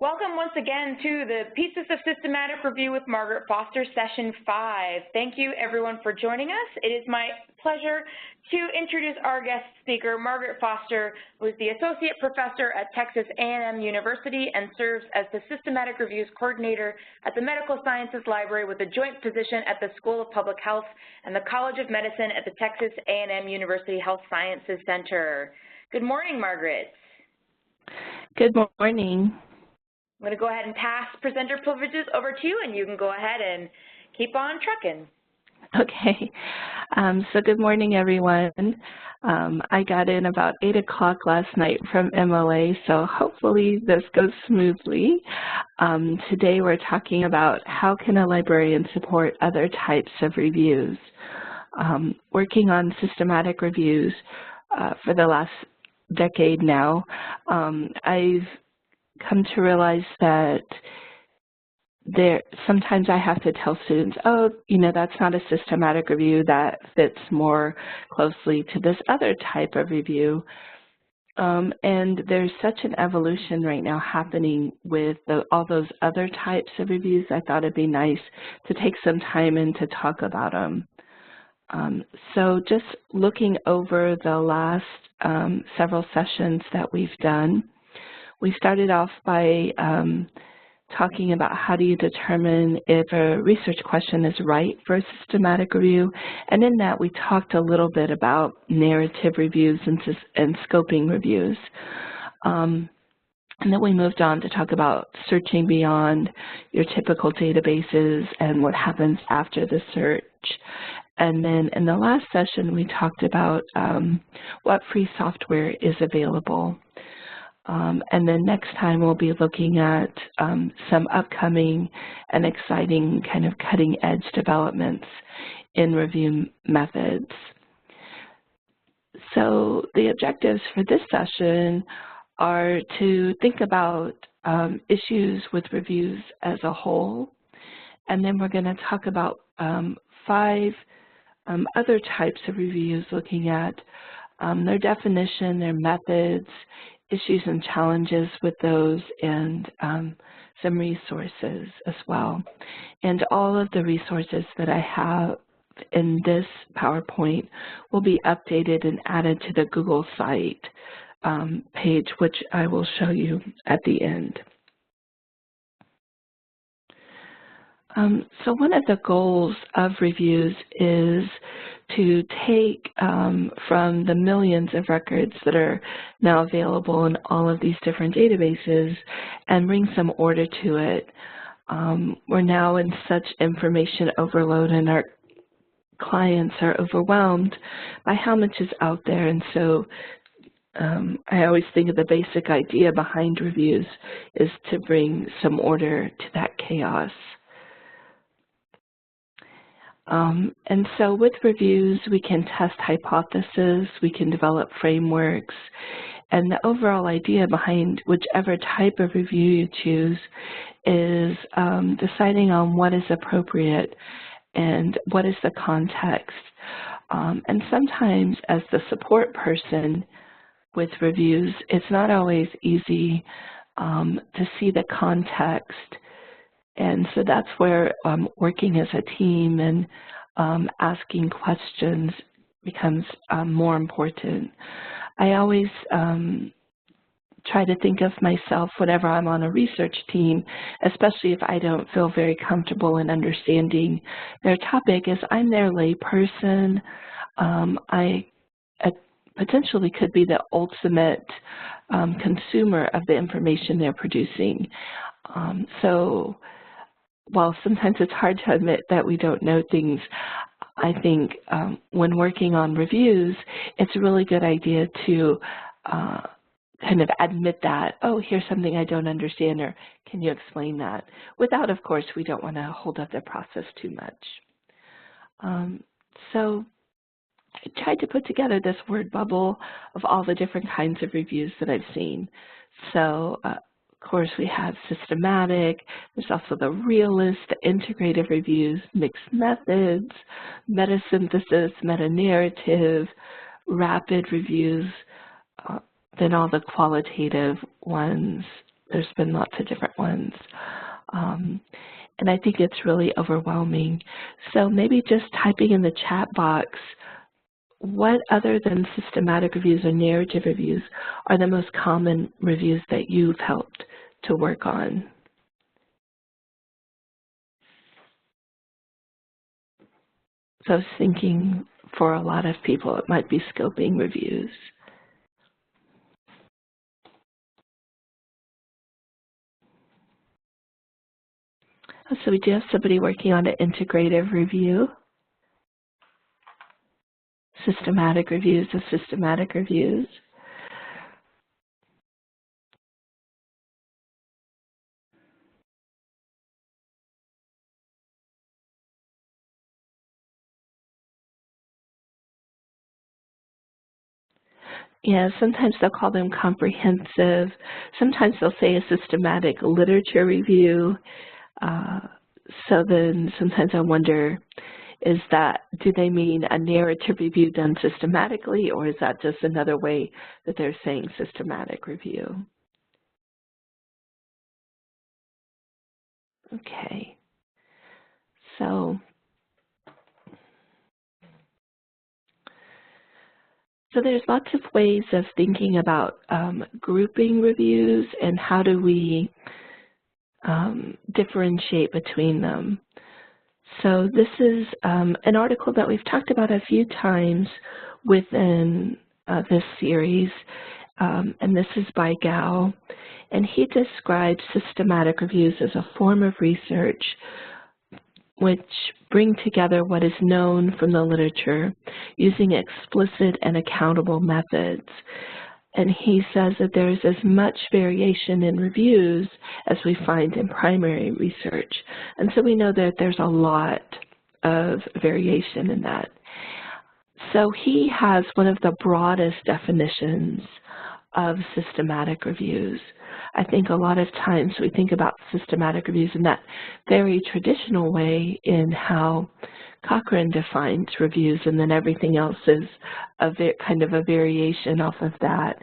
Welcome once again to the Pieces of Systematic Review with Margaret Foster, Session 5. Thank you everyone for joining us. It is my pleasure to introduce our guest speaker, Margaret Foster, who is the Associate Professor at Texas A&M University and serves as the Systematic Reviews Coordinator at the Medical Sciences Library with a joint position at the School of Public Health and the College of Medicine at the Texas A&M University Health Sciences Center. Good morning, Margaret. Good morning. I'm going to go ahead and pass presenter privileges over to you, and you can go ahead and keep on trucking. Okay. So good morning, everyone. I got in about 8 o'clock last night from MLA, so hopefully this goes smoothly. Today we're talking about how can a librarian support other types of reviews. Working on systematic reviews for the last decade now, I've come to realize that sometimes I have to tell students, oh, that's not a systematic review, that fits more closely to this other type of review. And there's such an evolution right now happening with all those other types of reviews. I thought it'd be nice to take some time and to talk about them. So just looking over the last several sessions that we've done, we started off by talking about how do you determine if a research question is right for a systematic review, and in that we talked a little bit about narrative reviews and scoping reviews. And then we moved on to talk about searching beyond your typical databases and what happens after the search. And then in the last session we talked about what free software is available. And then next time we'll be looking at some upcoming and exciting kind of cutting edge developments in review methods. So the objectives for this session are to think about issues with reviews as a whole, and then we're going to talk about 5 other types of reviews, looking at their definition, their methods, issues and challenges with those, and some resources as well. And all of the resources that I have in this PowerPoint will be updated and added to the Google site page, which I will show you at the end. So one of the goals of reviews is to take from the millions of records that are now available in all of these different databases and bring some order to it. We're now in such information overload, and our clients are overwhelmed by how much is out there, and so I always think of the basic idea behind reviews is to bring some order to that chaos. And so with reviews, we can test hypotheses, we can develop frameworks, and the overall idea behind whichever type of review you choose is deciding on what is appropriate and what is the context. And sometimes as the support person with reviews, it's not always easy to see the context. And so that's where working as a team and asking questions becomes more important. I always try to think of myself whenever I'm on a research team, especially if I don't feel very comfortable in understanding their topic, as I'm their lay person. I potentially could be the ultimate consumer of the information they're producing. So while sometimes it's hard to admit that we don't know things, I think when working on reviews, it's a really good idea to kind of admit that, oh, here's something I don't understand, or can you explain that? Without, of course, we don't want to hold up the process too much. So I tried to put together this word bubble of all the different kinds of reviews that I've seen. So of course, we have systematic, there's also the realist, the integrative reviews, mixed methods, meta-synthesis, meta-narrative, rapid reviews, then all the qualitative ones, there's been lots of different ones. And I think it's really overwhelming. So maybe just typing in the chat box, what other than systematic reviews or narrative reviews are the most common reviews that you've helped to work on? So I was thinking for a lot of people, it might be scoping reviews. So we do have somebody working on an integrative review. Systematic reviews of systematic reviews. Yeah, sometimes they'll call them comprehensive. Sometimes they'll say a systematic literature review. So then sometimes I wonder, do they mean a narrative review done systematically, or is that just another way that they're saying systematic review? Okay. So there's lots of ways of thinking about grouping reviews and how do we differentiate between them. So this is an article that we've talked about a few times within this series, and this is by Gao, and he describes systematic reviews as a form of research which bring together what is known from the literature using explicit and accountable methods. And he says that there is as much variation in reviews as we find in primary research. And so we know that there's a lot of variation in that. So he has one of the broadest definitions of systematic reviews. I think a lot of times we think about systematic reviews in that very traditional way in how Cochrane defines reviews, and then everything else is kind of a variation off of that.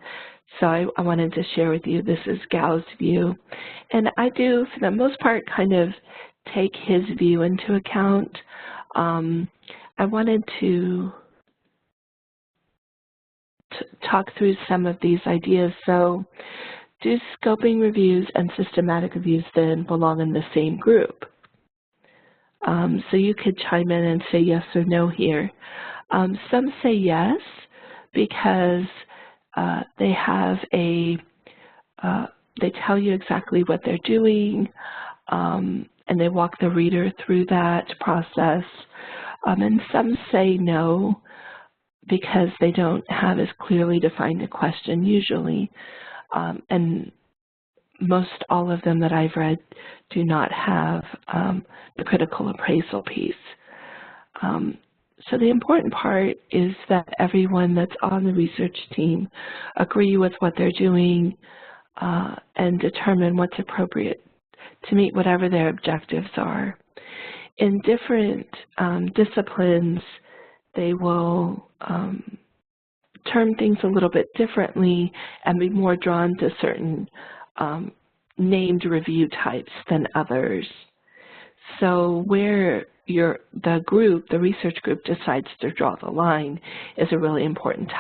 So I wanted to share with you, this is Gao's view. And I do, for the most part, kind of take his view into account. I wanted to talk through some of these ideas. So do scoping reviews and systematic reviews then belong in the same group? So you could chime in and say yes or no here. Some say yes because they have they tell you exactly what they're doing, and they walk the reader through that process. And some say no because they don't have as clearly defined a question usually. And most all of them that I've read do not have the critical appraisal piece. So the important part is that everyone that's on the research team agree with what they're doing and determine what's appropriate to meet whatever their objectives are. In different disciplines, they will term things a little bit differently and be more drawn to certain named review types than others. So where the research group decides to draw the line is a really important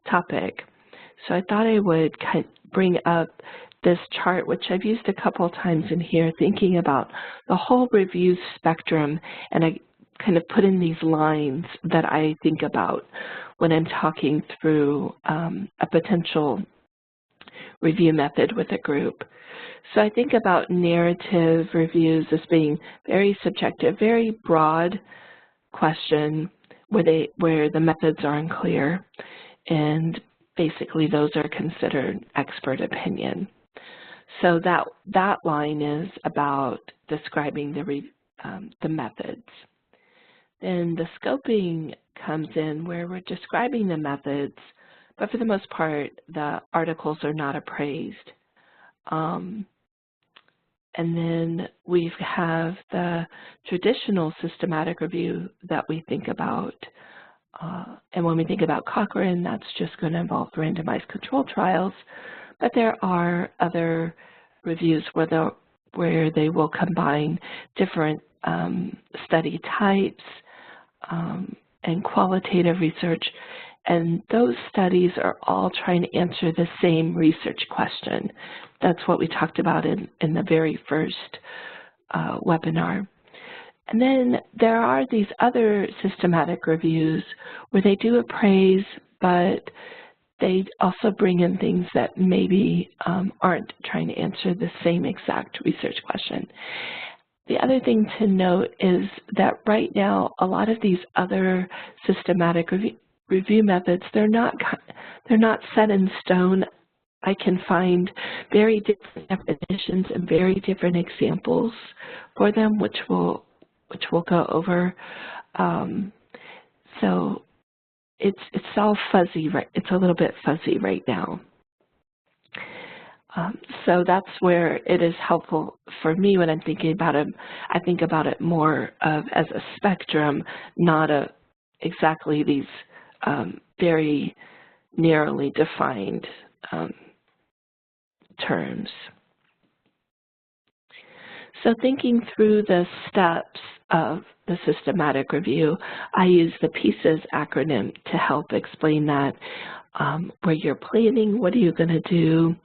topic. So I thought I would bring up this chart, which I've used a couple of times in here, thinking about the whole review spectrum, and I kind of put in these lines that I think about when I'm talking through a potential review method with a group. So I think about narrative reviews as being very subjective, very broad question where the methods are unclear, and basically those are considered expert opinion. So that line is about describing the methods. Then the scoping comes in where we're describing the methods, but for the most part, the articles are not appraised. And then we have the traditional systematic review that we think about. And when we think about Cochrane, that's just going to involve randomized control trials. But there are other reviews where they will combine different study types and qualitative research. And those studies are all trying to answer the same research question. That's what we talked about in the very first webinar. And then there are these other systematic reviews where they do appraise, but they also bring in things that maybe aren't trying to answer the same exact research question. The other thing to note is that right now, a lot of these other systematic review methods, they're not set in stone. I can find very different definitions and very different examples for them, which we'll go over. So it's all fuzzy, right? It's a little bit fuzzy right now. So that's where it is helpful for me when I'm thinking about it. I think about it more of as a spectrum, not exactly these very narrowly defined terms. So thinking through the steps of the systematic review, I use the PIECES acronym to help explain that. Where you're planning, what are you going to do,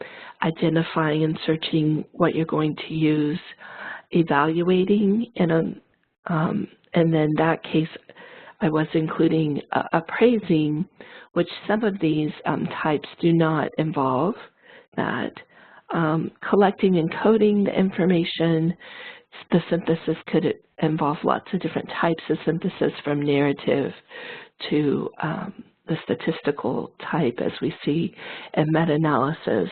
identifying and searching what you're going to use, evaluating, and then that case I was including appraising, which some of these types do not involve that. Collecting and coding the information, the synthesis could involve lots of different types of synthesis, from narrative to the statistical type, as we see in meta-analysis,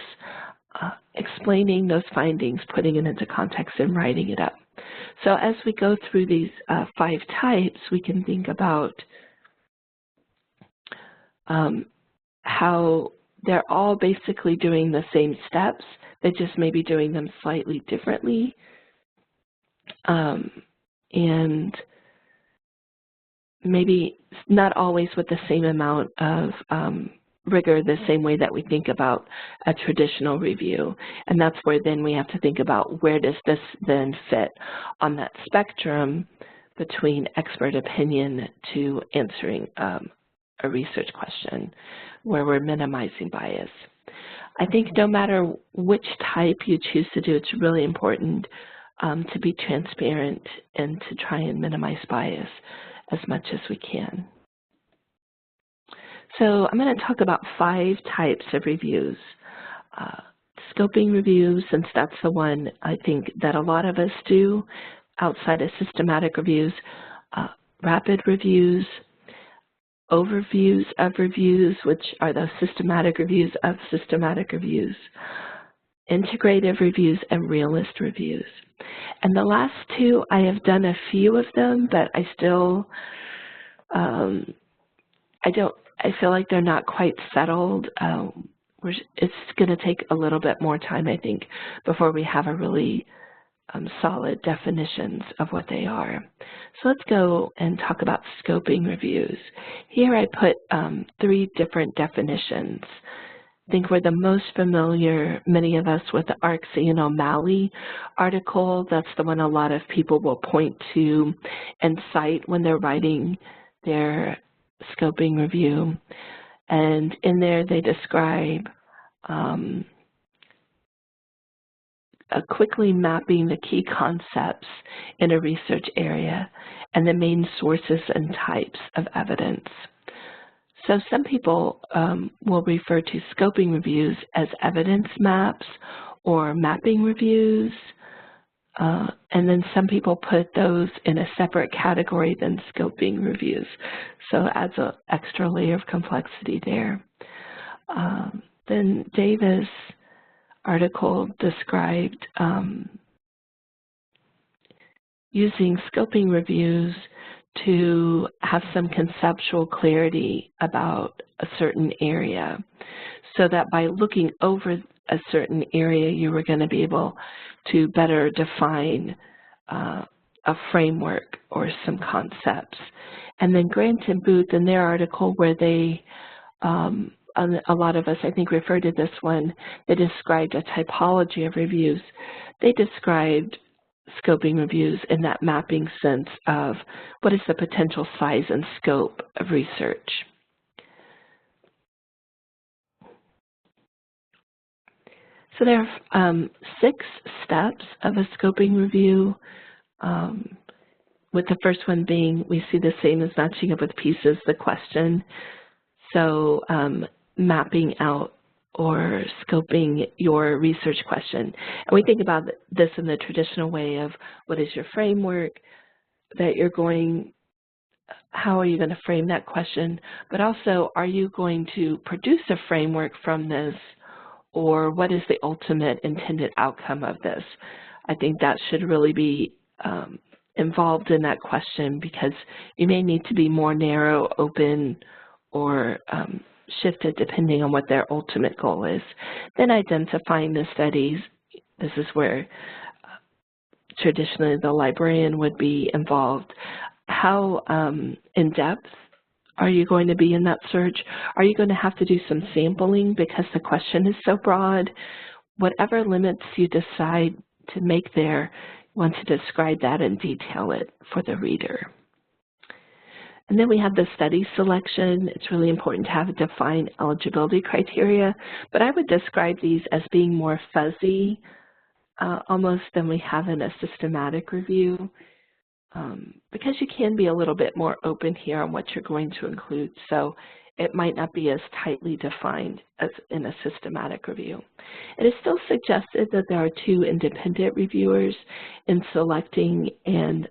explaining those findings, putting it into context, and writing it up. So as we go through these 5 types, we can think about how they're all basically doing the same steps. They just may be doing them slightly differently. And maybe not always with the same amount of rigor, the same way that we think about a traditional review. And that's where then we have to think about, where does this then fit on that spectrum between expert opinion to answering a research question, where we're minimizing bias. I think no matter which type you choose to do, it's really important to be transparent and to try and minimize bias as much as we can. So I'm going to talk about 5 types of reviews. Scoping reviews, since that's the one I think that a lot of us do outside of systematic reviews. Rapid reviews, overviews of reviews, which are those systematic reviews of systematic reviews, integrative reviews, and realist reviews. And the last 2, I have done a few of them, but I still, I feel like they're not quite settled. It's going to take a little bit more time, I think, before we have a really solid definitions of what they are. So let's go and talk about scoping reviews. Here I put 3 different definitions. I think we're the most familiar, many of us, with the Arksey and O'Malley article. That's the one a lot of people will point to and cite when they're writing their scoping review. And in there they describe quickly mapping the key concepts in a research area and the main sources and types of evidence. So some people will refer to scoping reviews as evidence maps or mapping reviews, and then some people put those in a separate category than scoping reviews. So it adds an extra layer of complexity there. Then Davis' article described using scoping reviews to have some conceptual clarity about a certain area, so that by looking over a certain area, you were going to be able to better define a framework or some concepts. And then Grant and Booth, in their article, where they a lot of us, I think, refer to this one that described a typology of reviews. They described scoping reviews in that mapping sense of what is the potential size and scope of research. So there are 6 steps of a scoping review, with the first one being, we see the same as matching up with pieces, the question. So mapping out or scoping your research question. And we think about this in the traditional way of what is your framework that you're going, how are you going to frame that question, but also are you going to produce a framework from this, or what is the ultimate intended outcome of this? I think that should really be involved in that question, because you may need to be more narrow, open, or shifted depending on what their ultimate goal is. Then identifying the studies. This is where traditionally the librarian would be involved. How in-depth are you going to be in that search? Are you going to have to do some sampling because the question is so broad? Whatever limits you decide to make there, you want to describe that and detail it for the reader. And then we have the study selection. It's really important to have a defined eligibility criteria, but I would describe these as being more fuzzy almost than we have in a systematic review, because you can be a little bit more open here on what you're going to include. So it might not be as tightly defined as in a systematic review. It is still suggested that there are 2 independent reviewers in selecting and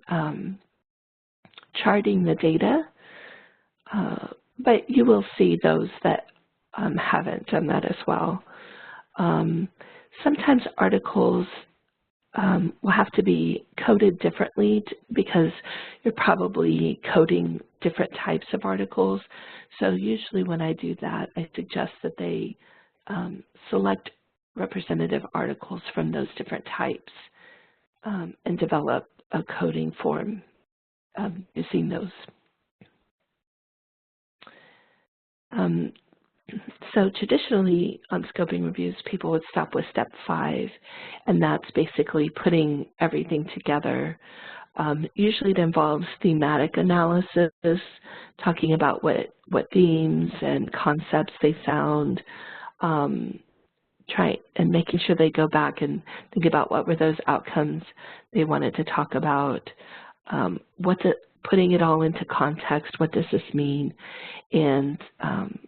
charting the data, but you will see those that haven't done that as well. Sometimes articles will have to be coded differently because you're probably coding different types of articles. So usually when I do that, I suggest that they select representative articles from those different types and develop a coding form using those. So traditionally on scoping reviews, people would stop with step 5, and that's basically putting everything together. Usually it involves thematic analysis, talking about what themes and concepts they found, and making sure they go back and think about what were those outcomes they wanted to talk about, putting it all into context, what does this mean, and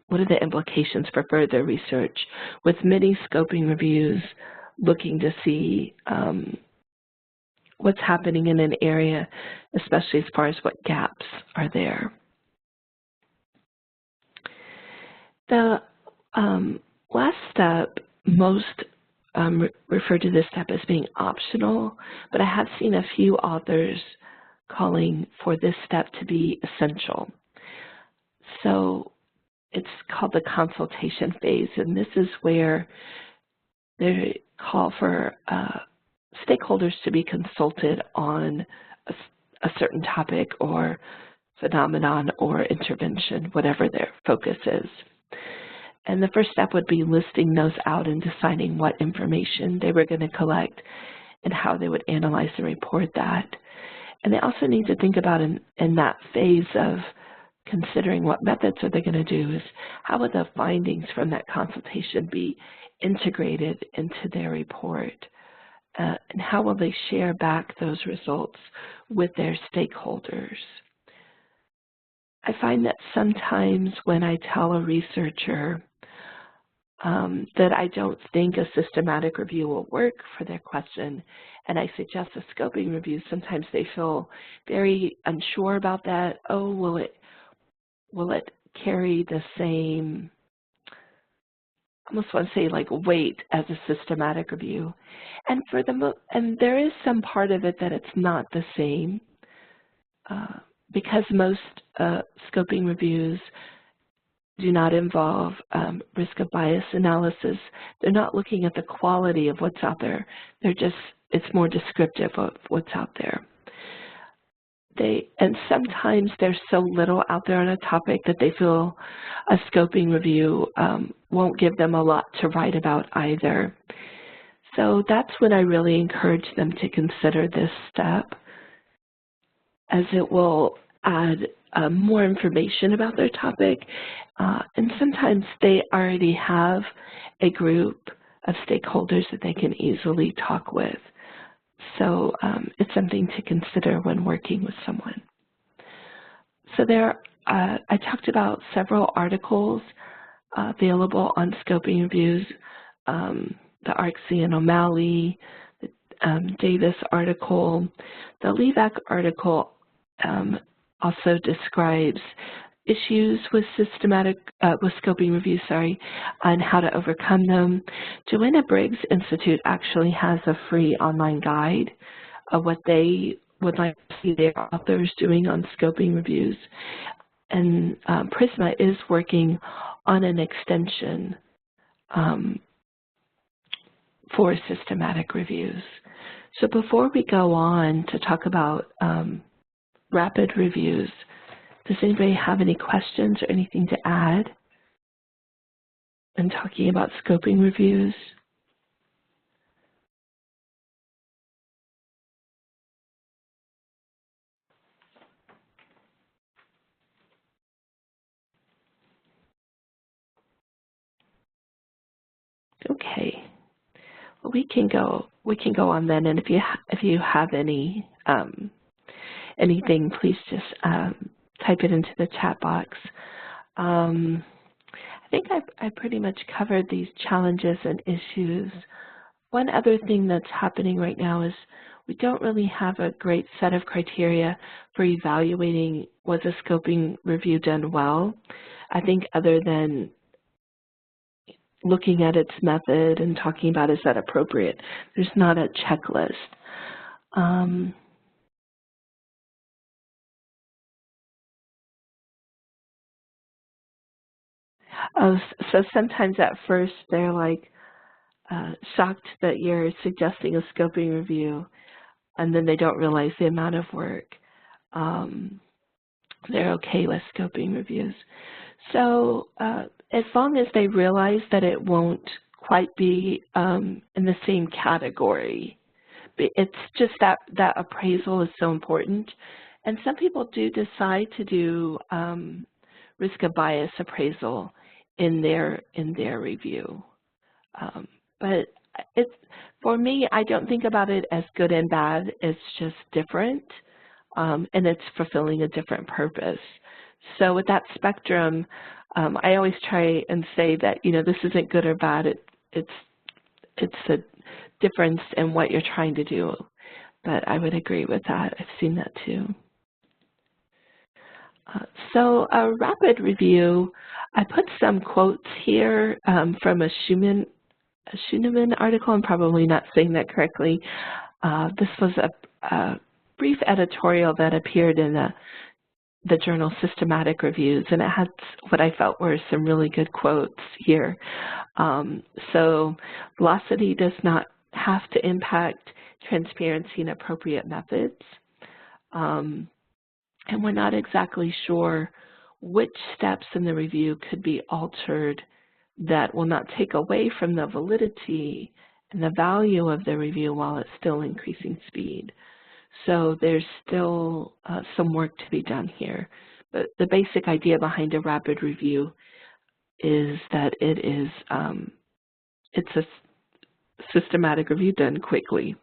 what are the implications for further research, with many scoping reviews looking to see what's happening in an area, especially as far as what gaps are there. The last step, most refer to this step as being optional, but I have seen a few authors calling for this step to be essential. So it's called the consultation phase, and this is where they call for stakeholders to be consulted on a certain topic or phenomenon or intervention, whatever their focus is. And the first step would be listing those out and deciding what information they were going to collect and how they would analyze and report that. And they also need to think about in that phase of considering what methods are they going to do is how would the findings from that consultation be integrated into their report, and how will they share back those results with their stakeholders. I find that sometimes when I tell a researcher that I don't think a systematic review will work for their question, and I suggest a scoping review, sometimes they feel very unsure about that. Oh, will it carry the same, I almost want to say like weight as a systematic review? And and there is some part of it that it's not the same, because most scoping reviews do not involve risk of bias analysis. They're not looking at the quality of what's out there. It's more descriptive of what's out there. And sometimes there's so little out there on a topic that they feel a scoping review won't give them a lot to write about either. So that's when I really encourage them to consider this step, as it will add more information about their topic. And sometimes they already have a group of stakeholders that they can easily talk with. So it's something to consider when working with someone. So I talked about several articles available on scoping reviews, the Arksey and O'Malley, the Davis article. The Levac article also describes issues with scoping reviews, and how to overcome them. Joanna Briggs Institute actually has a free online guide of what they would like to see their authors doing on scoping reviews. And Prisma is working on an extension for systematic reviews. So before we go on to talk about rapid reviews, does anybody have any questions or anything to add in talking about scoping reviews? Okay, well, we can go on then, and if you have any anything, please just type it into the chat box. I think I pretty much covered these challenges and issues. One other thing that's happening right now is we don't really have a great set of criteria for evaluating was a scoping review done well. I think other than looking at its method and talking about is that appropriate, there's not a checklist. So sometimes at first they're like shocked that you're suggesting a scoping review, and then they don't realize the amount of work. They're okay with scoping reviews. So as long as they realize that it won't quite be in the same category, it's just that appraisal is so important. And some people do decide to do risk of bias appraisal in their review. But for me, I don't think about it as good and bad. It's just different, and it's fulfilling a different purpose. So with that spectrum, I always try and say that, this isn't good or bad. It's a difference in what you're trying to do. But I would agree with that. I've seen that too. So a rapid review, I put some quotes here from a Schuneman article. I'm probably not saying that correctly. This was a brief editorial that appeared in the journal Systematic Reviews, and it had what I felt were some really good quotes here. So velocity does not have to impact transparency and appropriate methods. And we're not exactly sure which steps in the review could be altered that will not take away from the validity and the value of the review while it's still increasing speed. So there's still some work to be done here. But the basic idea behind a rapid review is that it's a systematic review done quickly.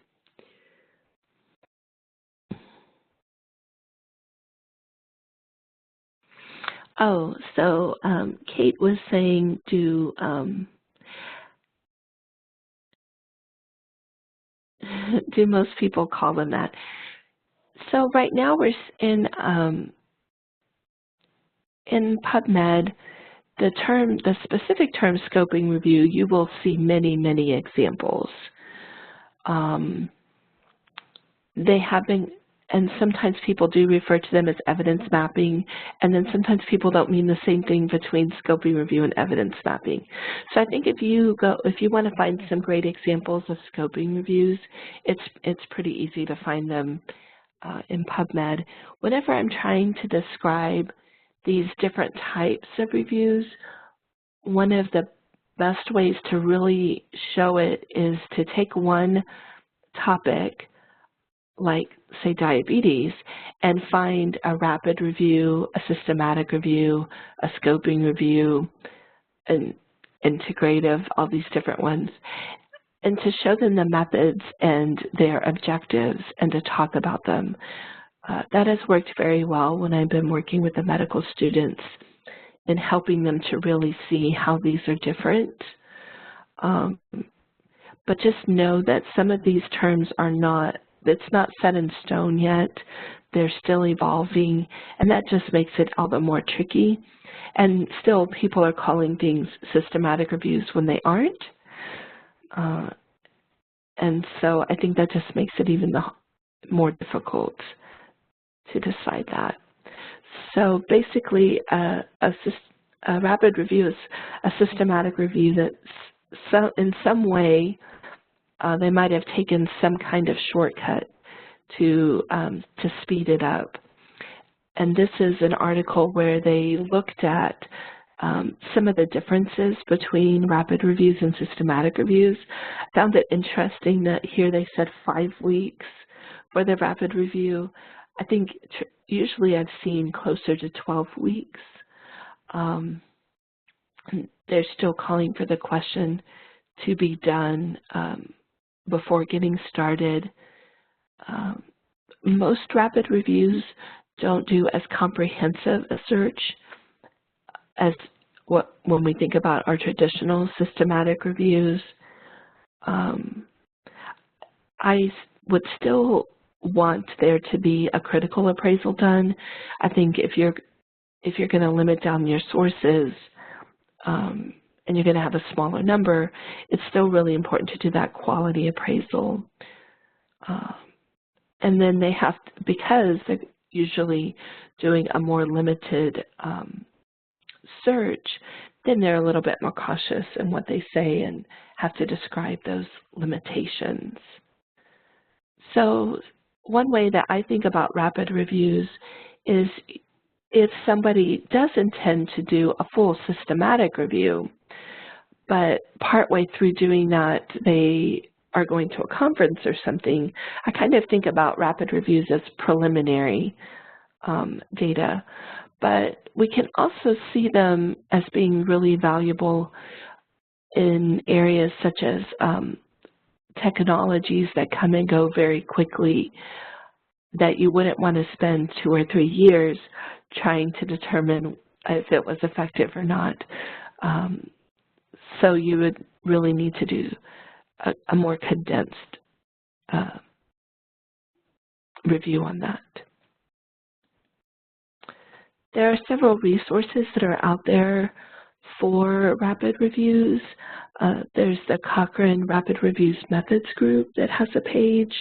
Oh, so Kate was saying, do most people call them that? So right now we're in PubMed, the specific term scoping review, you will see many, many examples. They have been, and sometimes people do refer to them as evidence mapping, and then sometimes people don't mean the same thing between scoping review and evidence mapping. So I think if you want to find some great examples of scoping reviews, it's pretty easy to find them in PubMed, whenever I'm trying to describe these different types of reviews, one of the best ways to really show it is to take one topic, like say diabetes, and find a rapid review, a systematic review, a scoping review, an integrative, all these different ones, and to show them the methods and their objectives and to talk about them. That has worked very well when I've been working with the medical students and helping them to really see how these are different. But just know that some of these terms are not, it's not set in stone yet. They're still evolving, and that just makes it all the more tricky. And still, people are calling things systematic reviews when they aren't. And so I think that just makes it even more difficult to decide that. So basically, a rapid review is a systematic review that in some way they might have taken some kind of shortcut to speed it up. And this is an article where they looked at some of the differences between rapid reviews and systematic reviews. I found it interesting that here they said 5 weeks for the rapid review. I think usually I've seen closer to 12 weeks. They're still calling for the question to be done before getting started. Most rapid reviews don't do as comprehensive a search as when we think about our traditional systematic reviews. I would still want there to be a critical appraisal done. I think if you're going to limit down your sources and you're going to have a smaller number, it's still really important to do that quality appraisal. And then they have to, because they're usually doing a more limited search, then they're a little bit more cautious in what they say and have to describe those limitations. So one way that I think about rapid reviews is if somebody does intend to do a full systematic review, but partway through doing that they are going to a conference or something, I kind of think about rapid reviews as preliminary data. But we can also see them as being really valuable in areas such as technologies that come and go very quickly, that you wouldn't want to spend 2 or 3 years trying to determine if it was effective or not. So you would really need to do a more condensed review on that. There are several resources that are out there for rapid reviews. There's the Cochrane Rapid Reviews Methods group that has a page.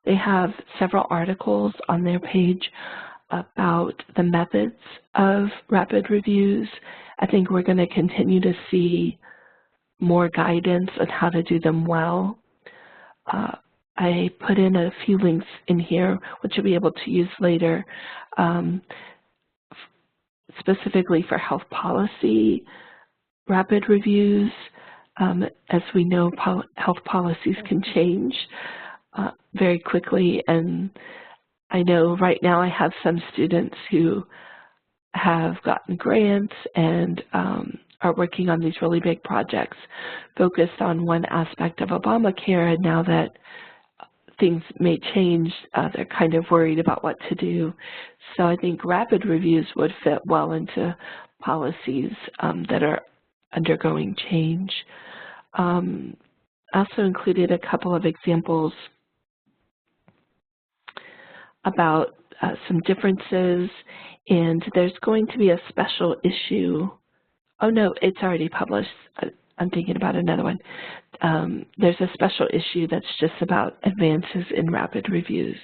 They have several articles on their page about the methods of rapid reviews. I think we're going to continue to see more guidance on how to do them well. I put in a few links in here, which you'll be able to use later, specifically for health policy rapid reviews. As we know, health policies can change very quickly, and I know right now I have some students who have gotten grants and are working on these really big projects focused on one aspect of Obamacare, and now that things may change, they're kind of worried about what to do. So I think rapid reviews would fit well into policies that are undergoing change. I also included a couple of examples about some differences, and there's going to be a special issue. Oh no, it's already published. I'm thinking about another one. There's a special issue that's just about advances in rapid reviews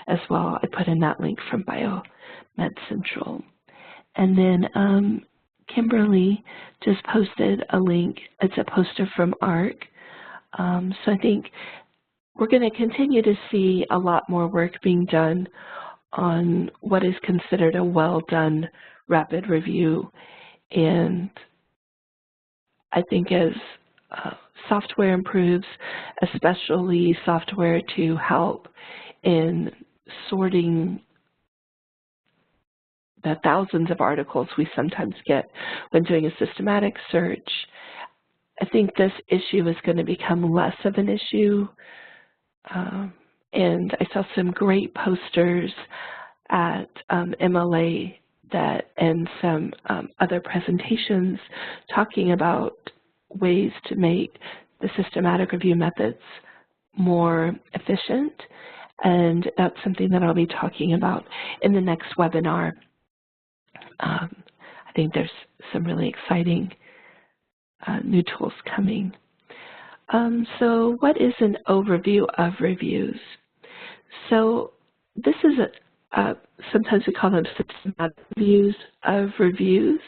as well. I put in that link from Biomed Central. And then Kimberly just posted a link. It's a poster from ARC. So I think we're going to continue to see a lot more work being done on what is considered a well-done rapid review. And I think as software improves, especially software to help in sorting the thousands of articles we sometimes get when doing a systematic search, I think this issue is going to become less of an issue. And I saw some great posters at MLA and some other presentations talking about ways to make the systematic review methods more efficient. And that's something that I'll be talking about in the next webinar. I think there's some really exciting new tools coming. So what is an overview of reviews? So this is sometimes we call them systematic reviews of reviews.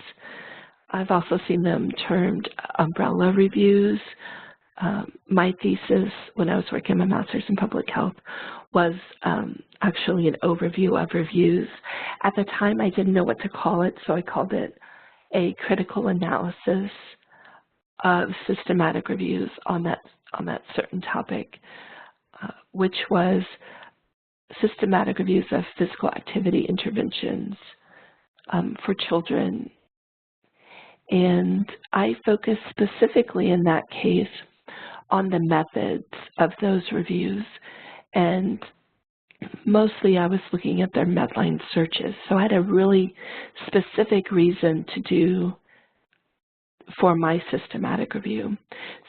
I've also seen them termed umbrella reviews. My thesis when I was working my master's in public health was actually an overview of reviews. At the time, I didn't know what to call it, so I called it a critical analysis of systematic reviews on that certain topic, which was systematic reviews of physical activity interventions for children. And I focused specifically in that case on the methods of those reviews, and mostly I was looking at their Medline searches. So I had a really specific reason to do for my systematic review.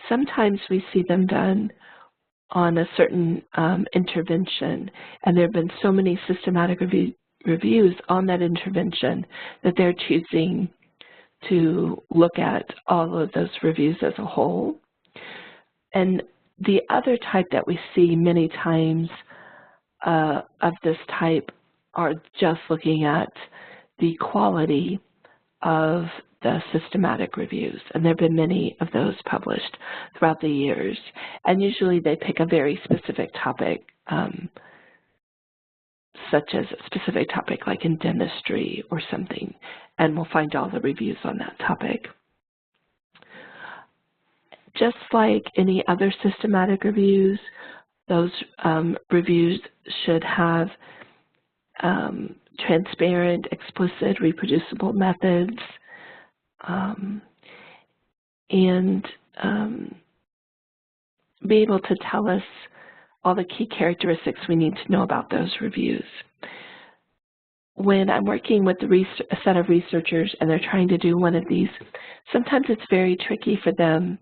Sometimes we see them done on a certain intervention, and there have been so many systematic reviews on that intervention that they're choosing to look at all of those reviews as a whole. And the other type that we see many times of this type are just looking at the quality of the systematic reviews, and there have been many of those published throughout the years. And usually they pick a very specific topic, such as a specific topic like in dentistry or something, and we'll find all the reviews on that topic. Just like any other systematic reviews, those reviews should have transparent, explicit, reproducible methods, and be able to tell us all the key characteristics we need to know about those reviews. When I'm working with a set of researchers and they're trying to do one of these, sometimes it's very tricky for them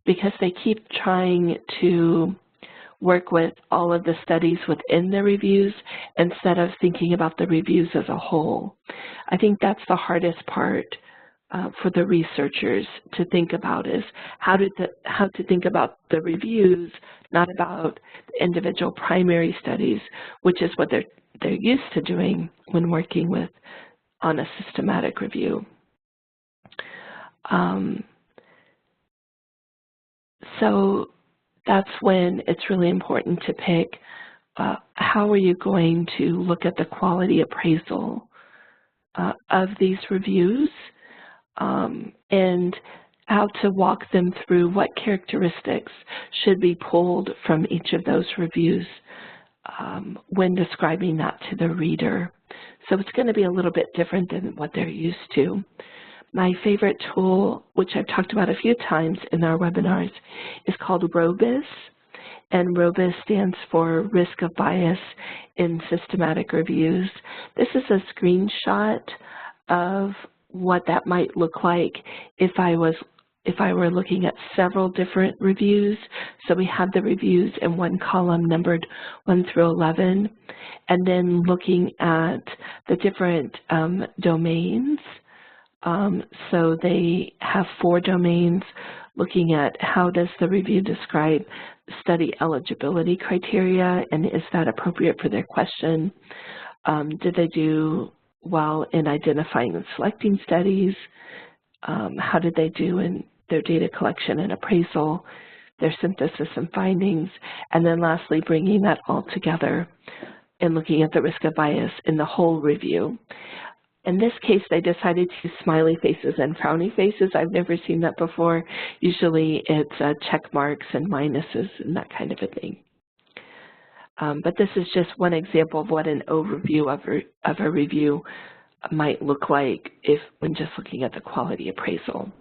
because they keep trying to work with all of the studies within the reviews instead of thinking about the reviews as a whole. I think that's the hardest part for the researchers to think about, is how to think about the reviews, not about the individual primary studies, which is what they're used to doing when working on a systematic review. So that's when it's really important to pick how are you going to look at the quality appraisal of these reviews, and how to walk them through what characteristics should be pulled from each of those reviews when describing that to the reader. So it's going to be a little bit different than what they're used to. My favorite tool, which I've talked about a few times in our webinars, is called ROBUS. And ROBUS stands for Risk of Bias in Systematic Reviews. This is a screenshot of what that might look like if I were looking at several different reviews. So we have the reviews in one column numbered 1 through 11, and then looking at the different domains. So they have 4 domains, looking at how does the review describe study eligibility criteria, and is that appropriate for their question? Did they do well in identifying and selecting studies? How did they do in their data collection and appraisal? their synthesis and findings, and then lastly, bringing that all together and looking at the risk of bias in the whole review. In this case, they decided to use smiley faces and frowny faces. I've never seen that before. Usually it's check marks and minuses and that kind of a thing. But this is just one example of what an overview of a review might look like when just looking at the quality appraisal.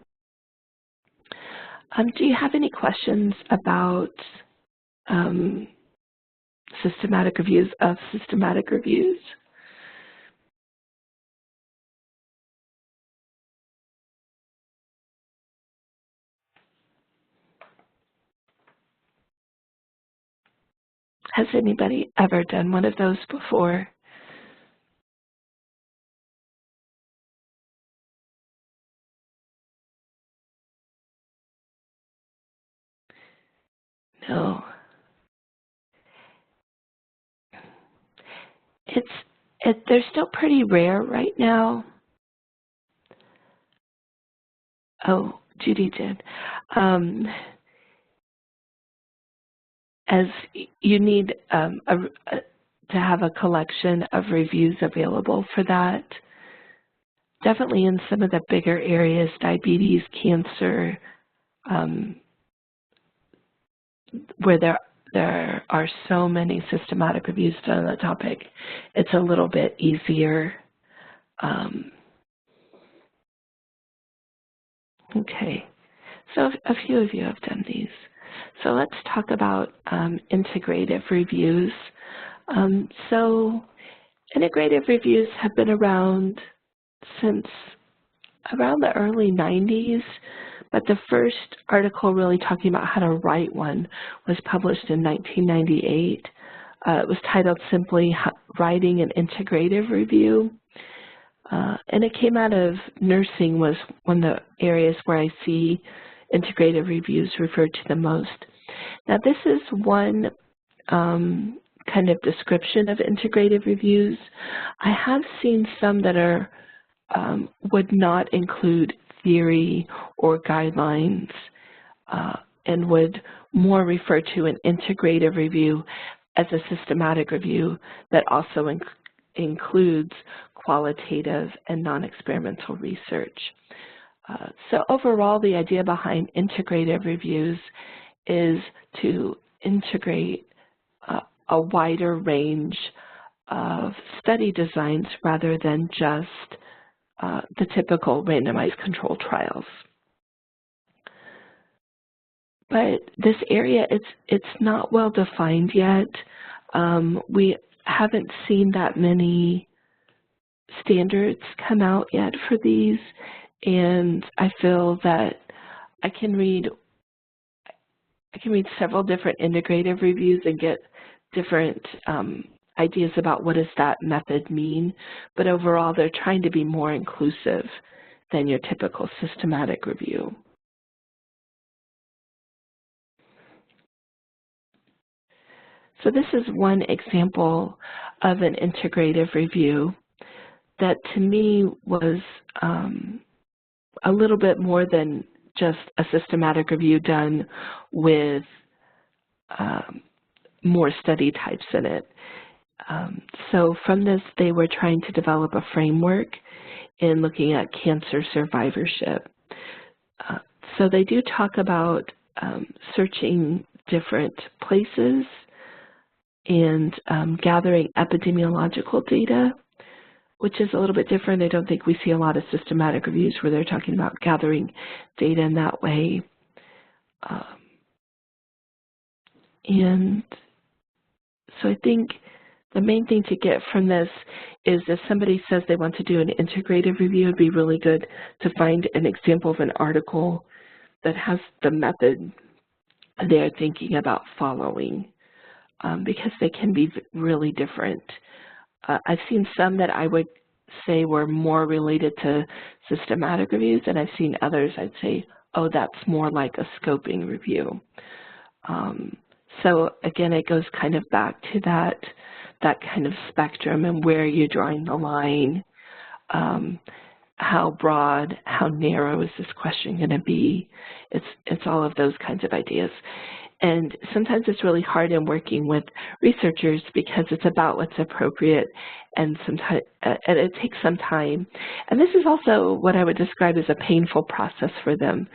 Do you have any questions about systematic reviews of systematic reviews? Has anybody ever done one of those before? No. They're still pretty rare right now. Oh, Judy did. As you need to have a collection of reviews available for that. Definitely in some of the bigger areas, diabetes, cancer, where there are so many systematic reviews done on the topic, it's a little bit easier. Okay, so a few of you have done these. So let's talk about integrative reviews. So integrative reviews have been around since around the early 90s, but the first article really talking about how to write one was published in 1998. It was titled simply Writing an Integrative Review. And it came out of nursing was one of the areas where I see integrative reviews referred to the most. Now this is one kind of description of integrative reviews. I have seen some that are would not include theory or guidelines and would more refer to an integrative review as a systematic review that also includes qualitative and non-experimental research. So overall, the idea behind integrative reviews is to integrate a wider range of study designs rather than just the typical randomized control trials. But this area, it's not well defined yet. We haven't seen that many standards come out yet for these, and I feel that I can read several different integrative reviews and get different ideas about what does that method mean, but overall they're trying to be more inclusive than your typical systematic review. So this is one example of an integrative review that to me was a little bit more than just a systematic review done with more study types in it. So from this, they were trying to develop a framework in looking at cancer survivorship. So they do talk about searching different places and gathering epidemiological data, which is a little bit different. I don't think we see a lot of systematic reviews where they're talking about gathering data in that way. And so I think the main thing to get from this is if somebody says they want to do an integrative review, it'd be really good to find an example of an article that has the method they're thinking about following, because they can be really different. I've seen some that I would say were more related to systematic reviews, and I've seen others I'd say, oh, that's more like a scoping review. So again, it goes kind of back to that kind of spectrum and where you're drawing the line. how broad, how narrow is this question going to be? It's all of those kinds of ideas. And sometimes it's really hard in working with researchers because it's about what's appropriate, and sometimes and it takes some time. And this is also what I would describe as a painful process for them.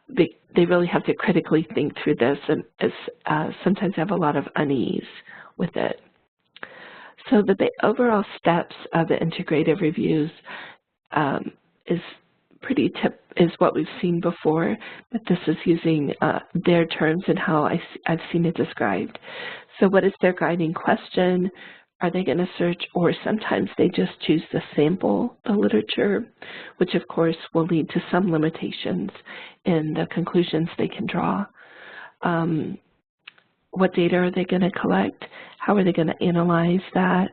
They really have to critically think through this, and sometimes have a lot of unease with it. So the overall steps of the integrative reviews is what we've seen before, but this is using their terms and how I've seen it described. So what is their guiding question? Are they going to search, or sometimes they just choose to sample the literature, which of course will lead to some limitations in the conclusions they can draw. What data are they going to collect? How are they going to analyze that?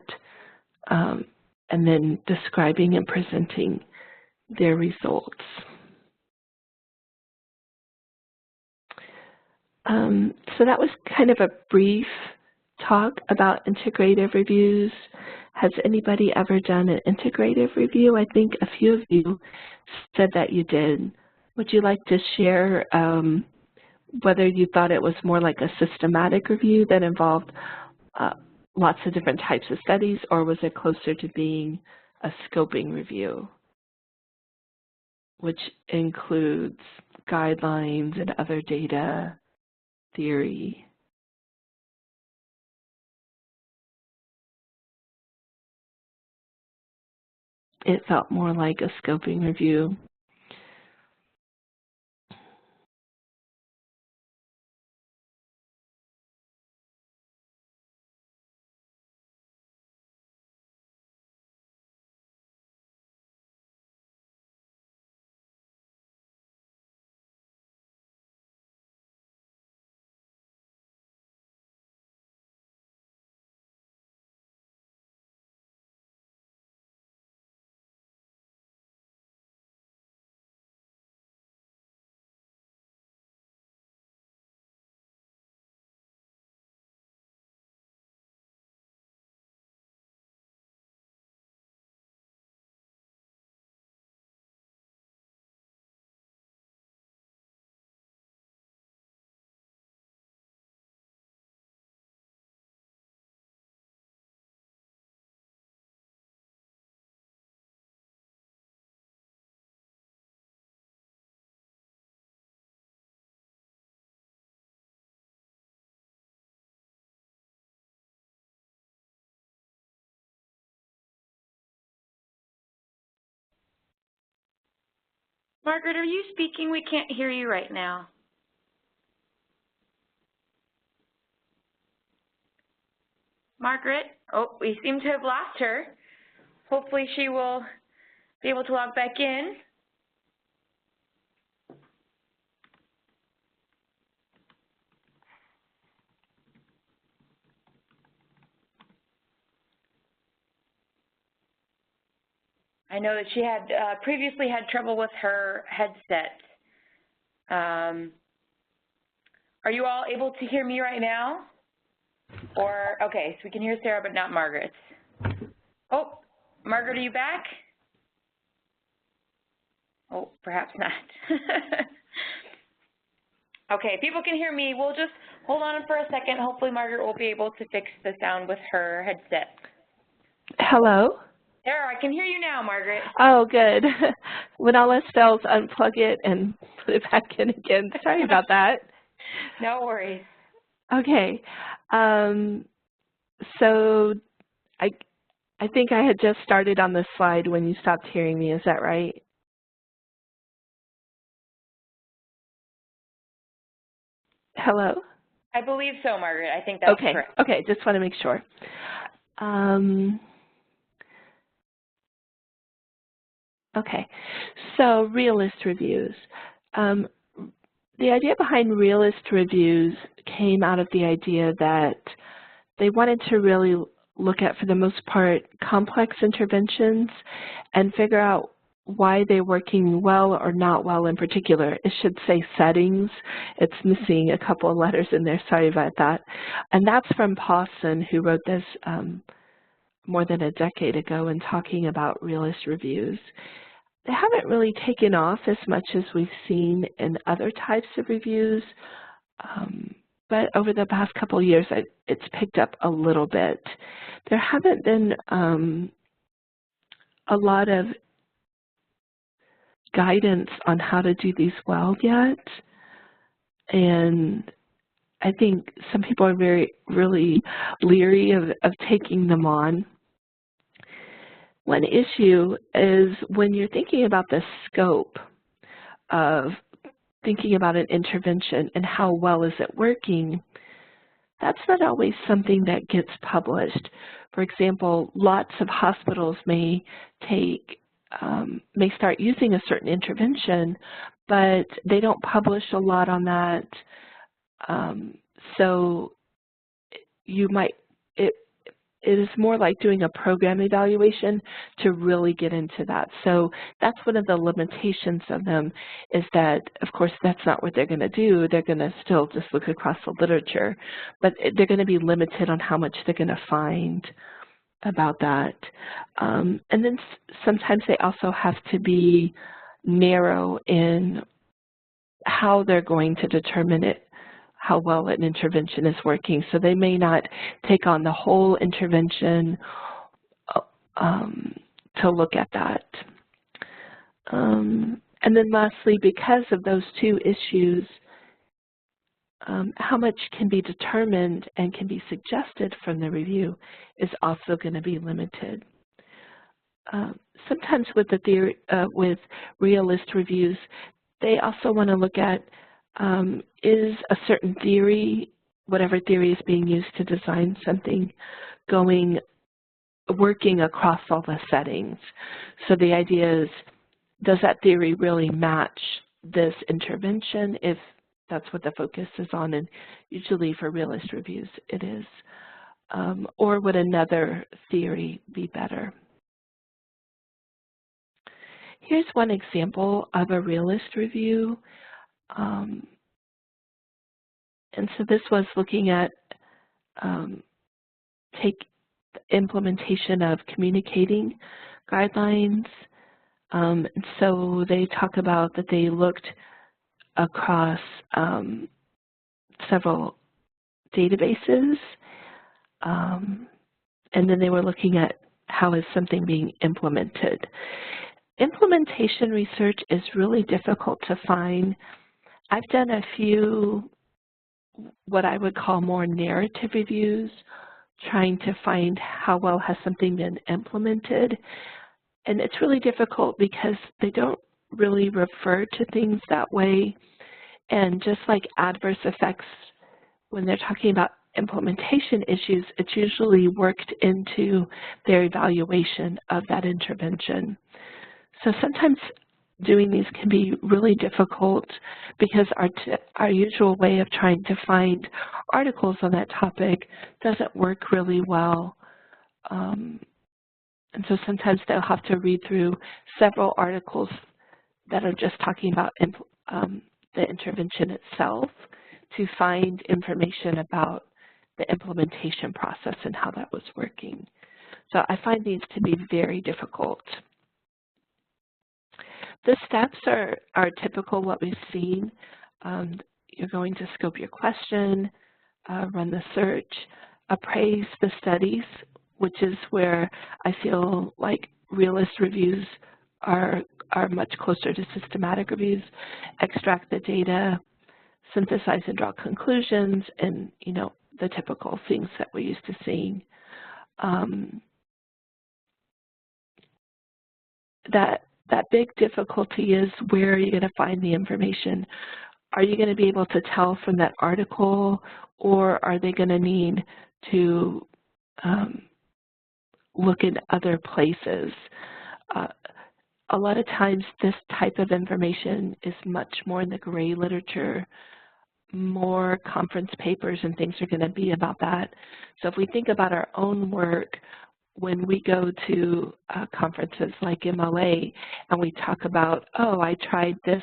And then describing and presenting their results. So that was kind of a brief talk about integrative reviews. Has anybody ever done an integrative review? I think a few of you said that you did. Would you like to share whether you thought it was more like a systematic review that involved lots of different types of studies, or was it closer to being a scoping review, which includes guidelines and other data, theory? It felt more like a scoping review. Margaret, are you speaking? We can't hear you right now. Margaret? Oh, we seem to have lost her. Hopefully she will be able to log back in. I know that she had previously had trouble with her headset. Are you all able to hear me right now? Or, okay, so we can hear Sarah, but not Margaret. Oh, Margaret, are you back? Oh, perhaps not. Okay, people can hear me. We'll just hold on for a second. Hopefully Margaret will be able to fix the sound with her headset. Hello? There, I can hear you now, Margaret. Oh, good. When all else fails, unplug it and put it back in again. Sorry about that. No worries. Okay. So I think I had just started on this slide when you stopped hearing me. Is that right? Hello? I believe so, Margaret. I think that's correct. Okay, just want to make sure. Okay, so realist reviews. The idea behind realist reviews came out of the idea that they wanted to really look at, for the most part, complex interventions and figure out why they're working well or not well in particular. It should say settings. It's missing a couple of letters in there. Sorry about that. And that's from Pawson, who wrote this more than a decade ago and talking about realist reviews. they haven't really taken off as much as we've seen in other types of reviews, but over the past couple of years, it's picked up a little bit. There haven't been a lot of guidance on how to do these well yet, and I think some people are really leery of taking them on. One issue is when you're thinking about the scope of thinking about an intervention and how well is it working, that's not always something that gets published. For example, lots of hospitals may start using a certain intervention, but they don't publish a lot on that. So it is more like doing a program evaluation to really get into that. So that's one of the limitations of them, is that, of course, that's not what they're going to do. They're going to still just look across the literature, but they're going to be limited on how much they're going to find about that. And then sometimes they also have to be narrow in how they're going to determine how well an intervention is working. So they may not take on the whole intervention to look at that. And then lastly, because of those two issues, how much can be determined and can be suggested from the review is also going to be limited. Sometimes with with realist reviews, they also want to look at is a certain theory, whatever theory is being used to design something, working across all the settings. So the idea is, does that theory really match this intervention, if that's what the focus is on? And usually for realist reviews it is. Or would another theory be better? Here's one example of a realist review. And so this was looking at implementation of communicating guidelines. And so they talk about that they looked across several databases, and then they were looking at how is something being implemented. Implementation research is really difficult to find. I've done a few what I would call more narrative reviews, trying to find how well has something been implemented. And it's really difficult because they don't really refer to things that way. And just like adverse effects, when they're talking about implementation issues, it's usually worked into their evaluation of that intervention. So sometimes doing these can be really difficult because our usual way of trying to find articles on that topic doesn't work really well. And so sometimes they'll have to read through several articles that are just talking about the intervention itself to find information about the implementation process and how that was working. So I find these to be very difficult. The steps are typical what we've seen. You're going to scope your question, run the search, appraise the studies, which is where I feel like realist reviews are much closer to systematic reviews, extract the data, synthesize and draw conclusions, and the typical things that we're used to seeing. That big difficulty is, where are you going to find the information? Are you going to be able to tell from that article, or are they going to need to look in other places? A lot of times this type of information is much more in the gray literature. More conference papers and things are going to be about that. So if we think about our own work, when we go to conferences like MLA and we talk about, oh, I tried this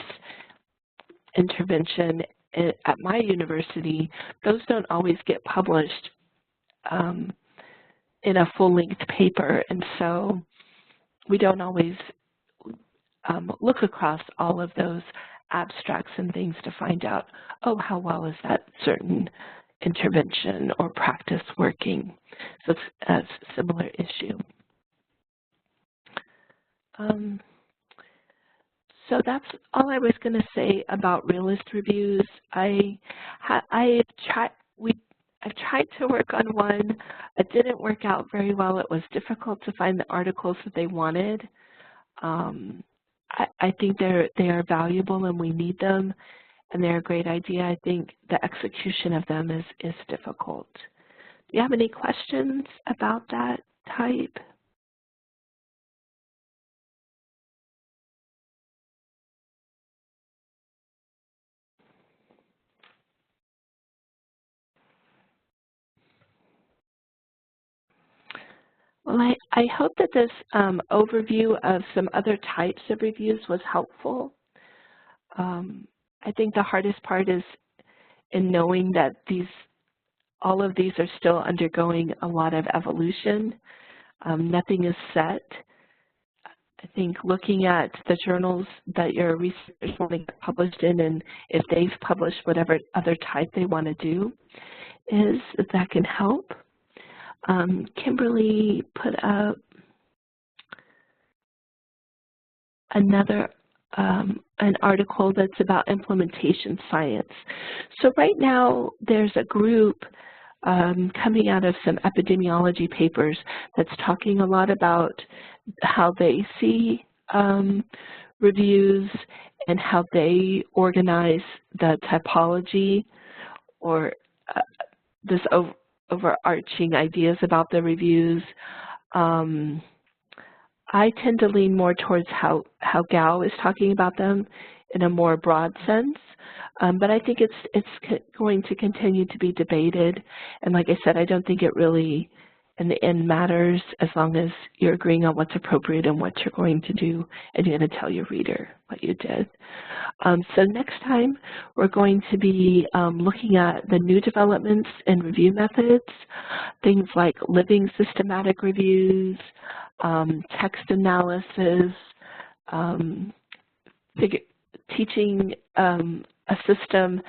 intervention at my university, those don't always get published in a full-length paper, and so we don't always look across all of those abstracts and things to find out, oh, how well is that certain intervention or practice working? So it's a similar issue. So that's all I was going to say about realist reviews. I've tried to work on one. It didn't work out very well. It was difficult to find the articles that they wanted. I think they are valuable and we need them, and they're a great idea. I think the execution of them is difficult. Do you have any questions about that type? Well, I hope that this overview of some other types of reviews was helpful. I think the hardest part is in knowing that all of these are still undergoing a lot of evolution. Nothing is set. I think looking at the journals that your researchers want to get published in, and if they've published whatever other type they want to do, that can help. Kimberly put up an article that's about implementation science. So right now there's a group coming out of some epidemiology papers that's talking a lot about how they see reviews and how they organize the typology or this overarching ideas about the reviews. I tend to lean more towards how Gao is talking about them in a more broad sense, but I think it's going to continue to be debated. And like I said, I don't think it really, in the end, matters as long as you're agreeing on what's appropriate and what you're going to do, and you're going to tell your reader what you did. So next time, we're going to be looking at the new developments in review methods, things like living systematic reviews, text analysis, teaching a system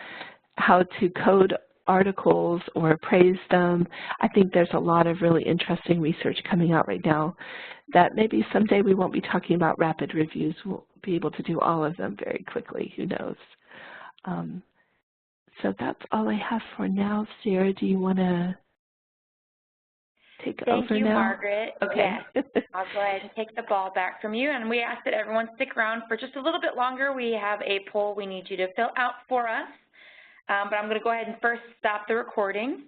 how to code articles or praise them. I think there's a lot of really interesting research coming out right now that maybe someday we won't be talking about rapid reviews. We'll be able to do all of them very quickly, who knows. So that's all I have for now. Sarah, do you want to take over now? Thank you, Margaret. Okay. Yes, I'll go ahead and take the ball back from you. And we ask that everyone stick around for just a little bit longer. We have a poll we need you to fill out for us. But I'm going to go ahead and first stop the recording.